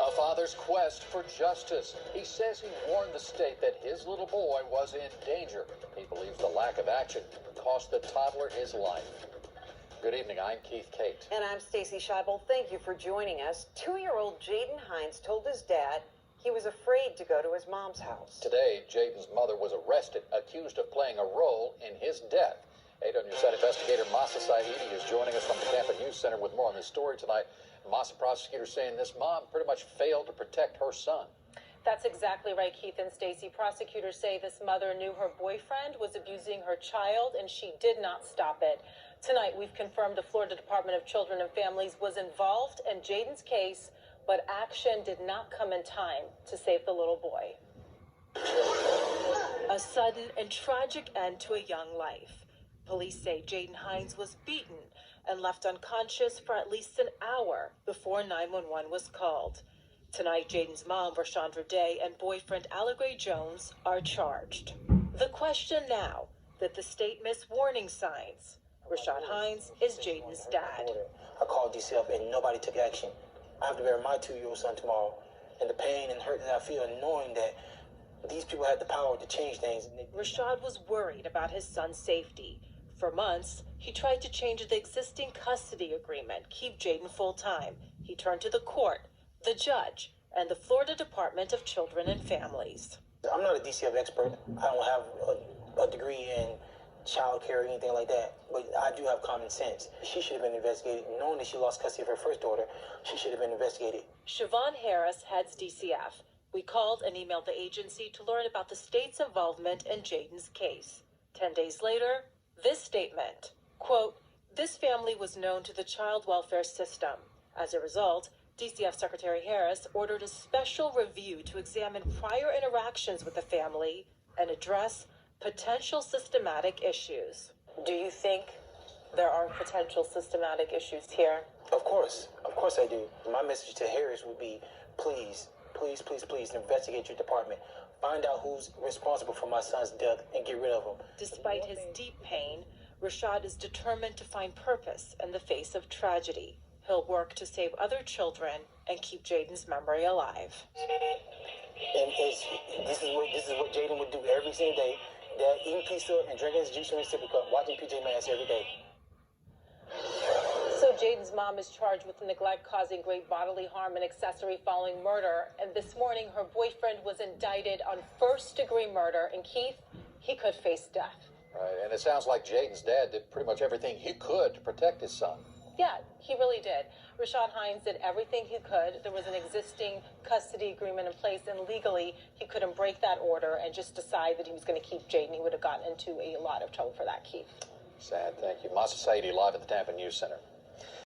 A father's quest for justice. He says he warned the state that his little boy was in danger. He believes the lack of action cost the toddler his life. Good evening, I'm Keith Kate. And I'm Stacy Scheibel. Thank you for joining us. 2-year-old Jaden Hines told his dad he was afraid to go to his mom's house. Today, Jaden's mother was arrested, accused of playing a role in his death. 8 on your side investigator Masa Saidi is joining us from the Tampa News Center with more on this story tonight. Masa, prosecutors saying this mom pretty much failed to protect her son. That's exactly right, Keith and Stacy. Prosecutors say this mother knew her boyfriend was abusing her child, and she did not stop it. Tonight, we've confirmed the Florida Department of Children and Families was involved in Jaden's case, but action did not come in time to save the little boy. A sudden and tragic end to a young life. Police say Jaden Hines was beaten and left unconscious for at least an hour before 911 was called. Tonight, Jaden's mom, Rashandra Day, and boyfriend Allegra Jones are charged. The question now, did the state miss warning signs? Rashad Hines is Jaden's dad. I called DCF and nobody took action. I have to bury my 2-year-old son tomorrow. And the pain and hurt that I feel knowing that these people had the power to change things. Rashad was worried about his son's safety. For months, he tried to change the existing custody agreement, keep Jaden full-time. He turned to the court, the judge, and the Florida Department of Children and Families. I'm not a DCF expert. I don't have a degree in child care or anything like that, but I do have common sense. She should have been investigated. Knowing that she lost custody of her first daughter, she should have been investigated. Siobhan Harris heads DCF. We called and emailed the agency to learn about the state's involvement in Jaden's case. 10 days later, this statement, quote, "This family was known to the child welfare system. As a result, DCF Secretary Harris ordered a special review to examine prior interactions with the family and address potential systematic issues." Do you think there are potential systematic issues here? Of course I do. My message to Harris would be, please investigate your department. Find out who's responsible for my son's death and get rid of him. Despite his deep pain, Rashad is determined to find purpose in the face of tragedy. He'll work to save other children and keep Jaden's memory alive. And this is what Jaden would do every single day. That eating pizza and drinking his juice from his sippy cup, watching PJ Masks every day. So Jaden's mom is charged with neglect causing great bodily harm and accessory following murder. And this morning, her boyfriend was indicted on first-degree murder. And Keith, he could face death. Right, and it sounds like Jaden's dad did pretty much everything he could to protect his son. Yeah, he really did. Rashad Hines did everything he could. There was an existing custody agreement in place, and legally, he couldn't break that order and just decide that he was going to keep Jaden. He would have gotten into a lot of trouble for that, Keith. Sad, thank you. Masa Saidi live at the Tampa News Center.